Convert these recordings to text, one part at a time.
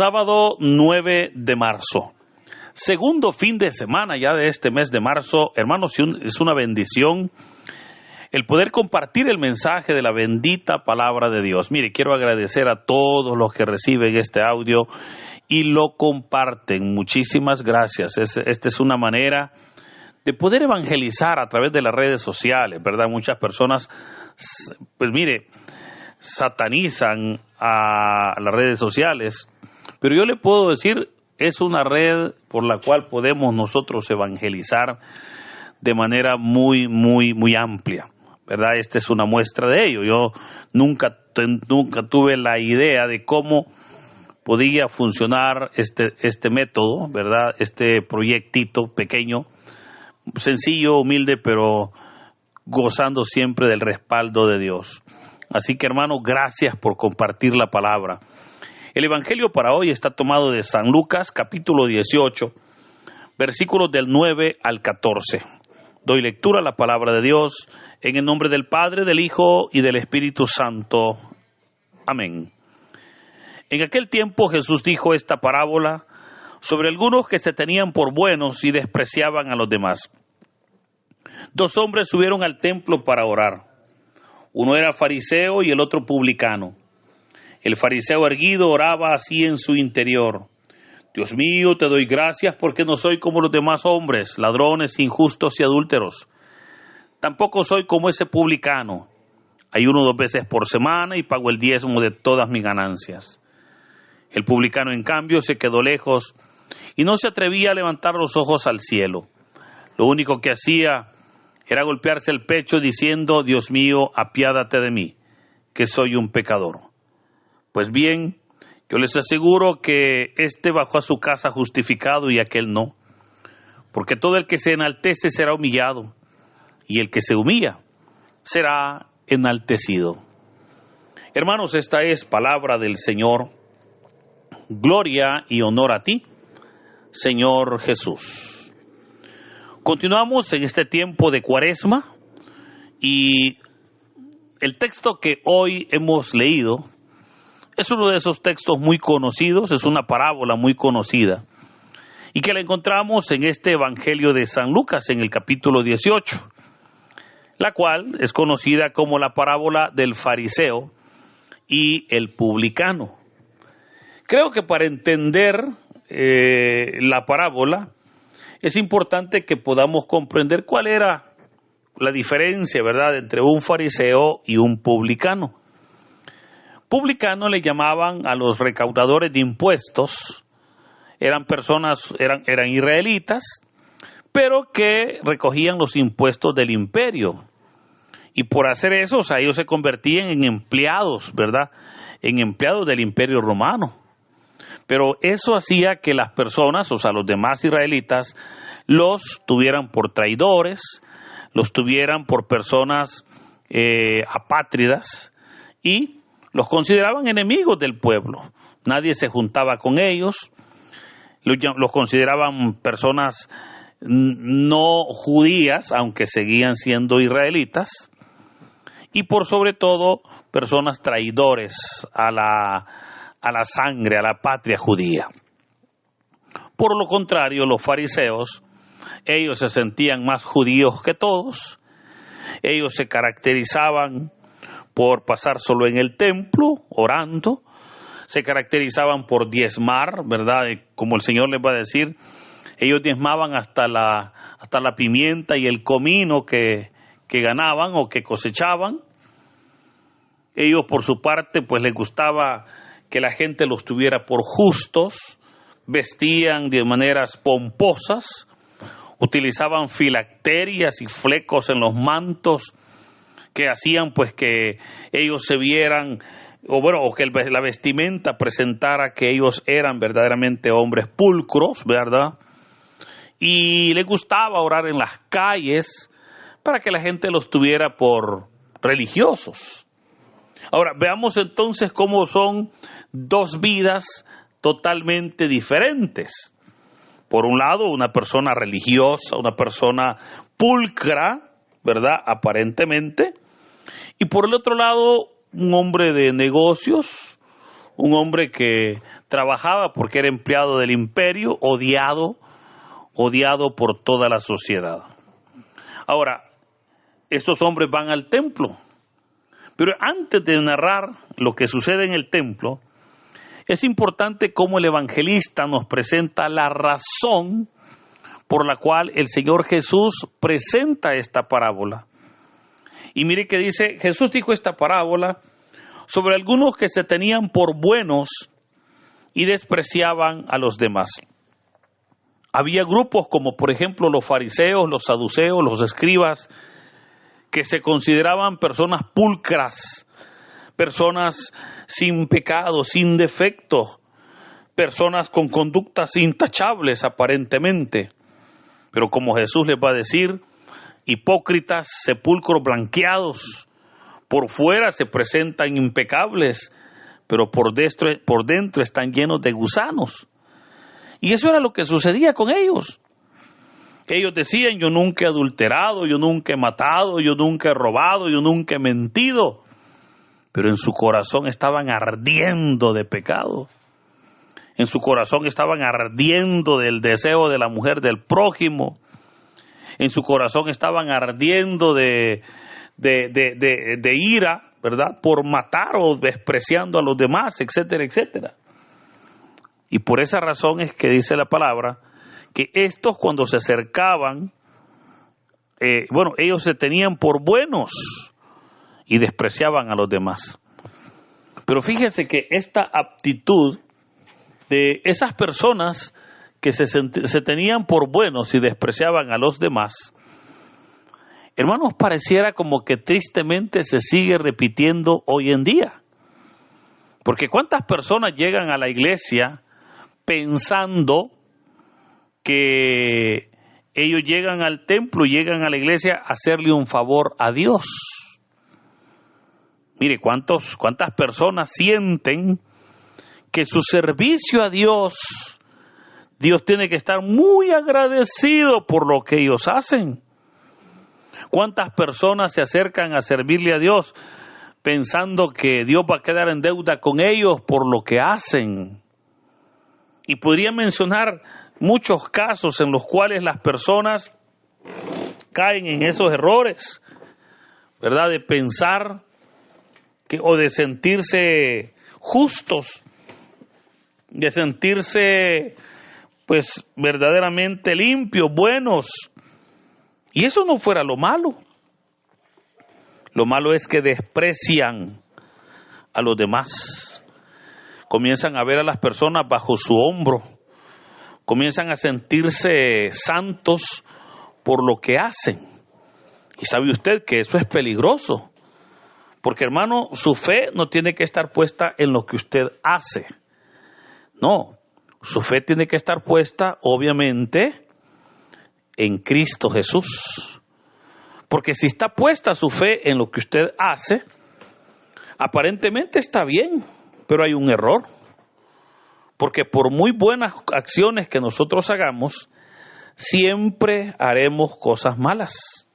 Sábado 9 de marzo. Segundo fin de semana ya de este mes de marzo. Hermanos, es una bendición el poder compartir el mensaje de la bendita palabra de Dios. Mire, quiero agradecer a todos los que reciben este audio y lo comparten. Muchísimas gracias. Esta es una manera de poder evangelizar a través de las redes sociales, ¿verdad? Muchas personas, pues mire, satanizan a las redes sociales, pero yo le puedo decir, es una red por la cual podemos nosotros evangelizar de manera muy amplia, ¿verdad? Esta es una muestra de ello. Yo nunca tuve la idea de cómo podía funcionar este método, ¿verdad? Este proyectito pequeño, sencillo, humilde, pero gozando siempre del respaldo de Dios. Así que, hermano, gracias por compartir la palabra. El evangelio para hoy está tomado de San Lucas, capítulo 18, versículos del 9 al 14. Doy lectura a la palabra de Dios en el nombre del Padre, del Hijo y del Espíritu Santo. Amén. En aquel tiempo Jesús dijo esta parábola sobre algunos que se tenían por buenos y despreciaban a los demás. Dos hombres subieron al templo para orar. Uno era fariseo y el otro publicano. El fariseo erguido oraba así en su interior: Dios mío, te doy gracias porque no soy como los demás hombres, ladrones, injustos y adúlteros. Tampoco soy como ese publicano. Ayuno 2 veces por semana y pago el diezmo de todas mis ganancias. El publicano, en cambio, se quedó lejos y no se atrevía a levantar los ojos al cielo. Lo único que hacía era golpearse el pecho diciendo: Dios mío, apiádate de mí, que soy un pecador. Pues bien, yo les aseguro que éste bajó a su casa justificado y aquel no. Porque todo el que se enaltece será humillado, y el que se humilla será enaltecido. Hermanos, esta es palabra del Señor. Gloria y honor a ti, Señor Jesús. Continuamos en este tiempo de Cuaresma y el texto que hoy hemos leído es uno de esos textos muy conocidos, es una parábola muy conocida y que la encontramos en este Evangelio de San Lucas en el capítulo 18, la cual es conocida como la parábola del fariseo y el publicano. Creo que para entender la parábola es importante que podamos comprender cuál era la diferencia, ¿verdad?, entre un fariseo y un publicano. Publicano le llamaban a los recaudadores de impuestos. Eran personas, eran israelitas, pero que recogían los impuestos del imperio. Y por hacer eso, o sea, ellos se convertían en empleados, ¿verdad?, en empleados del imperio romano. Pero eso hacía que las personas, o sea, los demás israelitas, los tuvieran por traidores, los tuvieran por personas apátridas y los consideraban enemigos del pueblo. Nadie se juntaba con ellos, los consideraban personas no judías, aunque seguían siendo israelitas, y por sobre todo personas traidores a la sangre, a la patria judía. Por lo contrario, los fariseos, ellos se sentían más judíos que todos. Ellos se caracterizaban por pasar solo en el templo, orando. Se caracterizaban por diezmar, ¿verdad? Como el Señor les va a decir, ellos diezmaban hasta la pimienta y el comino que ganaban o que cosechaban. Ellos, por su parte, pues les gustaba que la gente los tuviera por justos, vestían de maneras pomposas, utilizaban filacterias y flecos en los mantos que hacían pues que ellos se vieran, o que la vestimenta presentara que ellos eran verdaderamente hombres pulcros, ¿verdad? Y les gustaba orar en las calles para que la gente los tuviera por religiosos. Ahora, veamos entonces cómo son dos vidas totalmente diferentes. Por un lado, una persona religiosa, una persona pulcra, ¿verdad?, aparentemente. Y por el otro lado, un hombre de negocios, un hombre que trabajaba porque era empleado del imperio, odiado por toda la sociedad. Ahora, estos hombres van al templo, pero antes de narrar lo que sucede en el templo, es importante cómo el evangelista nos presenta la razón por la cual el Señor Jesús presenta esta parábola. Y mire que dice, Jesús dijo esta parábola sobre algunos que se tenían por buenos y despreciaban a los demás. Había grupos como por ejemplo los fariseos, los saduceos, los escribas, que se consideraban personas pulcras, personas sin pecado, sin defecto, personas con conductas intachables aparentemente. Pero como Jesús les va a decir, hipócritas, sepulcros blanqueados, por fuera se presentan impecables, pero por dentro están llenos de gusanos. Y eso era lo que sucedía con ellos. Ellos decían, yo nunca he adulterado, yo nunca he matado, yo nunca he robado, yo nunca he mentido. Pero en su corazón estaban ardiendo de pecado. En su corazón estaban ardiendo del deseo de la mujer del prójimo. En su corazón estaban ardiendo de ira, ¿verdad? Por matar o despreciando a los demás, etcétera, etcétera. Y por esa razón es que dice la palabra que estos cuando se acercaban, ellos se tenían por buenos y despreciaban a los demás. Pero fíjese que esta aptitud de esas personas que se tenían por buenos y despreciaban a los demás, hermanos, pareciera como que tristemente se sigue repitiendo hoy en día. Porque ¿cuántas personas llegan a la iglesia pensando que ellos llegan al templo y llegan a la iglesia a hacerle un favor a Dios? Mire, ¿cuántas personas sienten que su servicio a Dios tiene que estar muy agradecido por lo que ellos hacen? ¿Cuántas personas se acercan a servirle a Dios pensando que Dios va a quedar en deuda con ellos por lo que hacen? Y podría mencionar muchos casos en los cuales las personas caen en esos errores, ¿verdad? De pensar o de sentirse justos, de sentirse pues verdaderamente limpios, buenos. Y eso no fuera lo malo. Lo malo es que desprecian a los demás. Comienzan a ver a las personas bajo su hombro. Comienzan a sentirse santos por lo que hacen. Y sabe usted que eso es peligroso. Porque, hermano, su fe no tiene que estar puesta en lo que usted hace. No, su fe tiene que estar puesta, obviamente, en Cristo Jesús. Porque si está puesta su fe en lo que usted hace, aparentemente está bien, pero hay un error. Porque por muy buenas acciones que nosotros hagamos, siempre haremos cosas malas.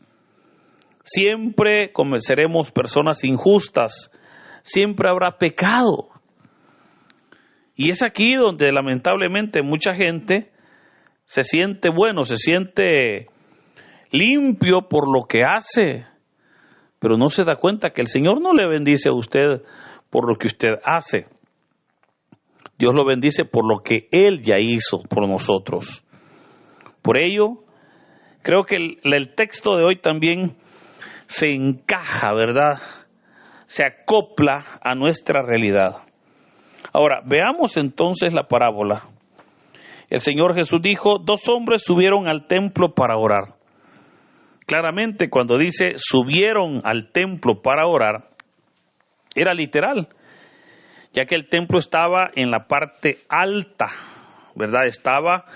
Siempre cometeremos personas injustas. Siempre habrá pecado. Y es aquí donde lamentablemente mucha gente se siente bueno, se siente limpio por lo que hace, pero no se da cuenta que el Señor no le bendice a usted por lo que usted hace. Dios lo bendice por lo que Él ya hizo por nosotros. Por ello, creo que el texto de hoy también se encaja, ¿verdad? Se acopla a nuestra realidad. Ahora, veamos entonces la parábola. El Señor Jesús dijo, 2 hombres subieron al templo para orar. Claramente, cuando dice subieron al templo para orar, era literal, ya que el templo estaba en la parte alta, ¿verdad? Estaba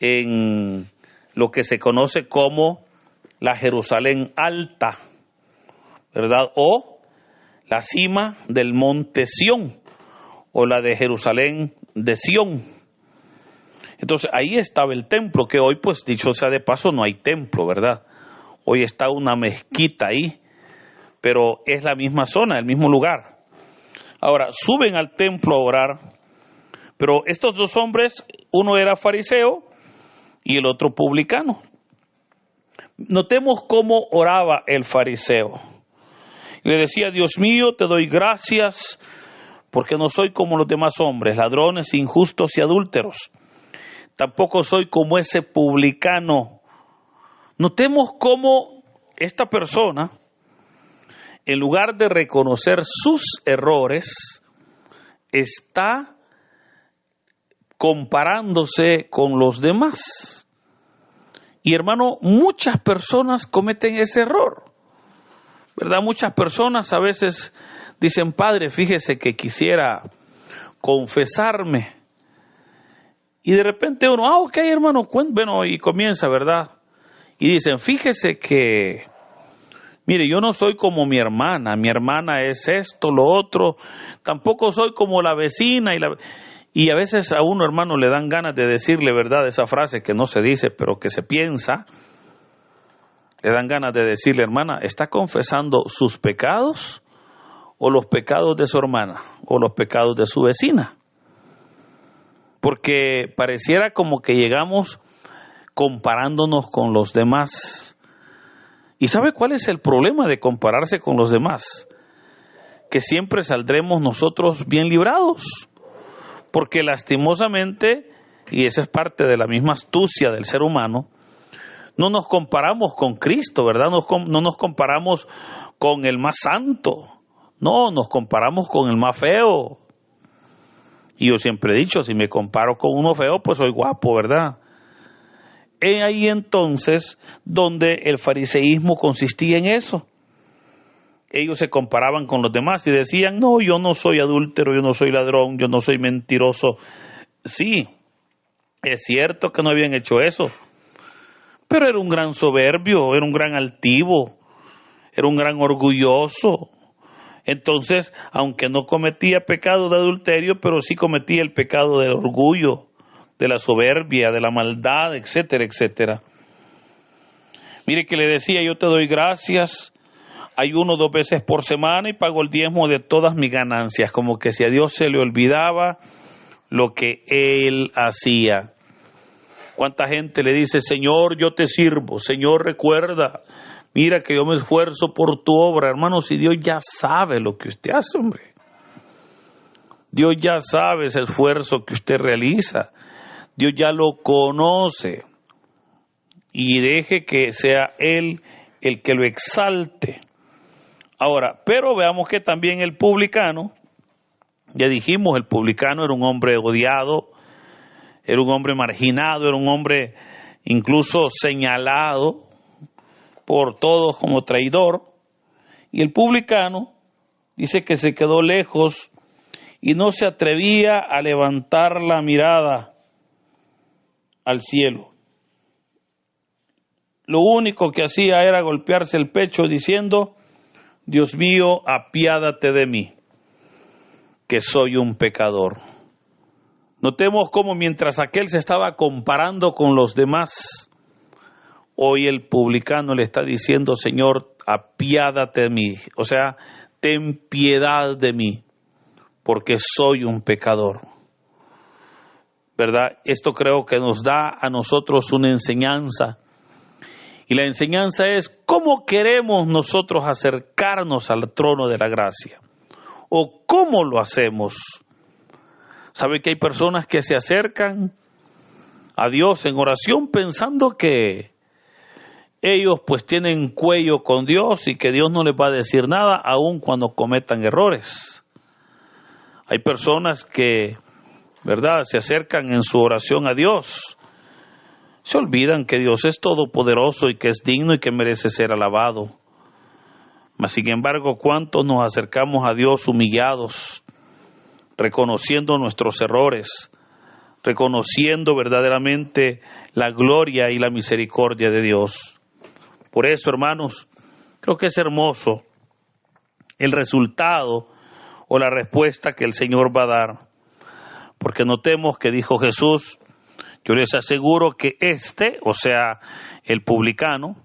en lo que se conoce como la Jerusalén alta, ¿verdad? O la cima del monte Sión, o la de Jerusalén de Sión. Entonces ahí estaba el templo, que hoy, pues dicho sea de paso, no hay templo, ¿verdad? Hoy está una mezquita ahí, pero es la misma zona, el mismo lugar. Ahora, suben al templo a orar, Pero estos dos hombres, uno era fariseo y el otro publicano. Notemos cómo oraba el fariseo. Le decía: Dios mío, te doy gracias porque no soy como los demás hombres, ladrones, injustos y adúlteros. Tampoco soy como ese publicano. Notemos cómo esta persona, en lugar de reconocer sus errores, está comparándose con los demás. Y hermano, muchas personas cometen ese error, ¿verdad? Muchas personas a veces dicen: Padre, fíjese que quisiera confesarme. Y de repente uno: ok, hermano, bueno, y comienza, ¿verdad? Y dicen: fíjese que, mire, yo no soy como mi hermana es esto, lo otro, tampoco soy como la vecina. Y a veces a uno, hermano, le dan ganas de decirle, ¿verdad?, esa frase que no se dice, pero que se piensa. Le dan ganas de decirle: hermana, ¿está confesando sus pecados o los pecados de su hermana o los pecados de su vecina? Porque pareciera como que llegamos comparándonos con los demás. ¿Y sabe cuál es el problema de compararse con los demás? Que siempre saldremos nosotros bien librados. Porque lastimosamente, y esa es parte de la misma astucia del ser humano, no nos comparamos con Cristo, ¿verdad? No nos comparamos con el más santo. No, nos comparamos con el más feo. Y yo siempre he dicho: si me comparo con uno feo, pues soy guapo, ¿verdad? Es ahí entonces donde el fariseísmo consistía en eso. Ellos se comparaban con los demás y decían: no, yo no soy adúltero, yo no soy ladrón, yo no soy mentiroso. Sí, es cierto que no habían hecho eso, pero era un gran soberbio, era un gran altivo, era un gran orgulloso. Entonces, aunque no cometía pecado de adulterio, pero sí cometía el pecado del orgullo, de la soberbia, de la maldad, etcétera, etcétera. Mire que le decía: yo te doy gracias, ayuno 2 veces por semana y pago el diezmo de todas mis ganancias, como que si a Dios se le olvidaba lo que él hacía. ¿Cuánta gente le dice: Señor, yo te sirvo, Señor, recuerda, mira que yo me esfuerzo por tu obra? Hermano, si Dios ya sabe lo que usted hace, hombre. Dios ya sabe ese esfuerzo que usted realiza. Dios ya lo conoce. Y deje que sea Él el que lo exalte. Ahora, pero veamos que también el publicano, ya dijimos, el publicano era un hombre odiado, era un hombre marginado, era un hombre incluso señalado por todos como traidor. Y el publicano dice que se quedó lejos y no se atrevía a levantar la mirada al cielo. Lo único que hacía era golpearse el pecho diciendo: Dios mío, apiádate de mí, que soy un pecador. Notemos cómo mientras aquel se estaba comparando con los demás, hoy el publicano le está diciendo: Señor, apiádate de mí, o sea, ten piedad de mí, porque soy un pecador. ¿Verdad? Esto creo que nos da a nosotros una enseñanza. Y la enseñanza es: ¿cómo queremos nosotros acercarnos al trono de la gracia? ¿O cómo lo hacemos? ¿Sabe que hay personas que se acercan a Dios en oración pensando que ellos pues tienen cuello con Dios y que Dios no les va a decir nada aun cuando cometan errores? Hay personas que, ¿verdad?, se acercan en su oración a Dios. Se olvidan que Dios es todopoderoso y que es digno y que merece ser alabado. Mas, sin embargo, ¿cuántos nos acercamos a Dios humillados, reconociendo nuestros errores, reconociendo verdaderamente la gloria y la misericordia de Dios? Por eso, hermanos, creo que es hermoso el resultado o la respuesta que el Señor va a dar. Porque notemos que dijo Jesús: yo les aseguro que o sea, el publicano,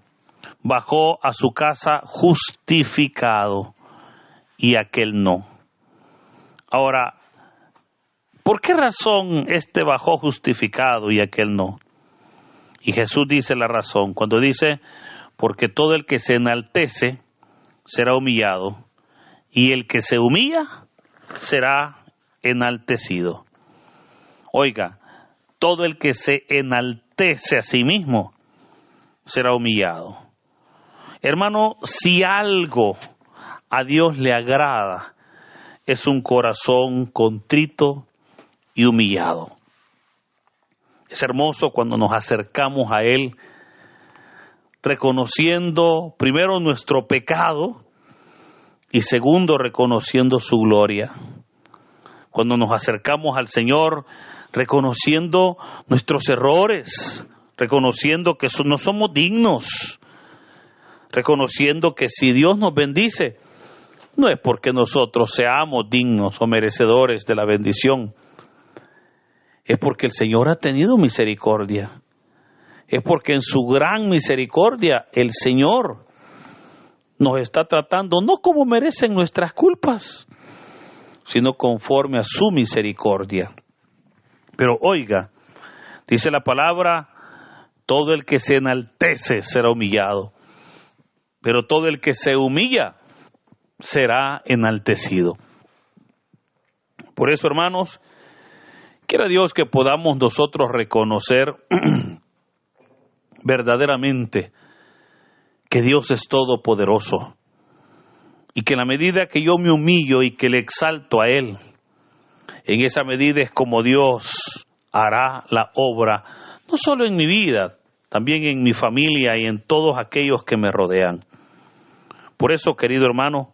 bajó a su casa justificado y aquel no. Ahora, ¿Por qué razón este bajó justificado y aquel no? Y Jesús dice la razón, cuando dice, porque todo el que se enaltece será humillado, y el que se humilla será enaltecido. Oiga, todo el que se enaltece a sí mismo será humillado. Hermano, si algo a Dios le agrada, es un corazón contrito y humillado. Es hermoso cuando nos acercamos a Él, reconociendo primero nuestro pecado y segundo reconociendo su gloria. Cuando nos acercamos al Señor, reconociendo nuestros errores, reconociendo que no somos dignos, reconociendo que si Dios nos bendice, no es porque nosotros seamos dignos o merecedores de la bendición, es porque el Señor ha tenido misericordia. Es porque en su gran misericordia el Señor nos está tratando no como merecen nuestras culpas, sino conforme a su misericordia. Pero oiga, dice la palabra, todo el que se enaltece será humillado, pero todo el que se humilla será enaltecido. Por eso, hermanos, quiera Dios que podamos nosotros reconocer verdaderamente que Dios es todopoderoso y que en la medida que yo me humillo y que le exalto a Él, en esa medida es como Dios hará la obra, no solo en mi vida, también en mi familia y en todos aquellos que me rodean. Por eso, querido hermano,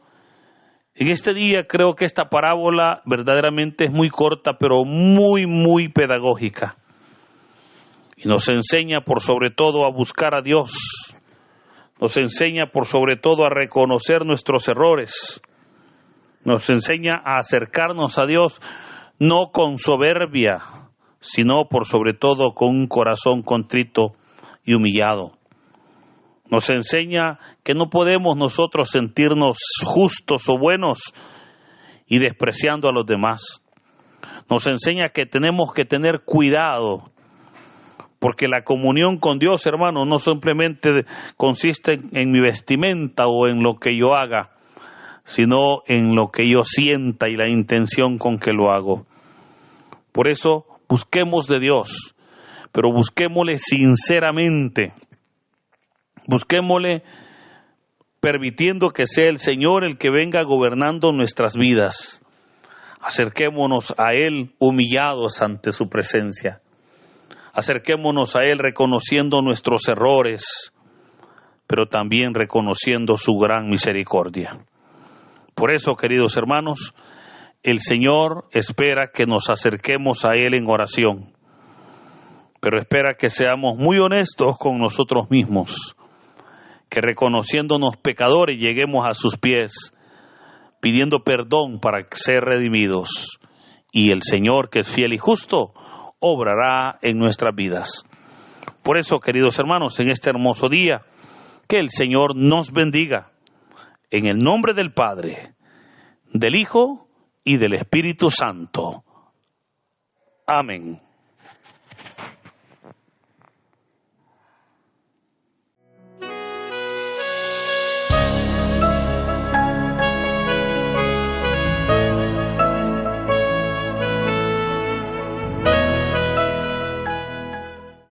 en este día creo que esta parábola verdaderamente es muy corta, pero muy, muy pedagógica. Y nos enseña por sobre todo a buscar a Dios. Nos enseña por sobre todo a reconocer nuestros errores. Nos enseña a acercarnos a Dios no con soberbia, sino por sobre todo con un corazón contrito y humillado. Nos enseña que no podemos nosotros sentirnos justos o buenos y despreciando a los demás. Nos enseña que tenemos que tener cuidado, porque la comunión con Dios, hermano, no simplemente consiste en mi vestimenta o en lo que yo haga, sino en lo que yo sienta y la intención con que lo hago. Por eso, busquemos de Dios, pero busquémosle sinceramente. Busquémosle permitiendo que sea el Señor el que venga gobernando nuestras vidas. Acerquémonos a Él humillados ante su presencia. Acerquémonos a Él reconociendo nuestros errores, pero también reconociendo su gran misericordia. Por eso, queridos hermanos, el Señor espera que nos acerquemos a Él en oración, pero espera que seamos muy honestos con nosotros mismos, que reconociéndonos pecadores lleguemos a sus pies, pidiendo perdón para ser redimidos, y el Señor, que es fiel y justo, obrará en nuestras vidas. Por eso, queridos hermanos, en este hermoso día, que el Señor nos bendiga, en el nombre del Padre, del Hijo y del Espíritu Santo. Amén.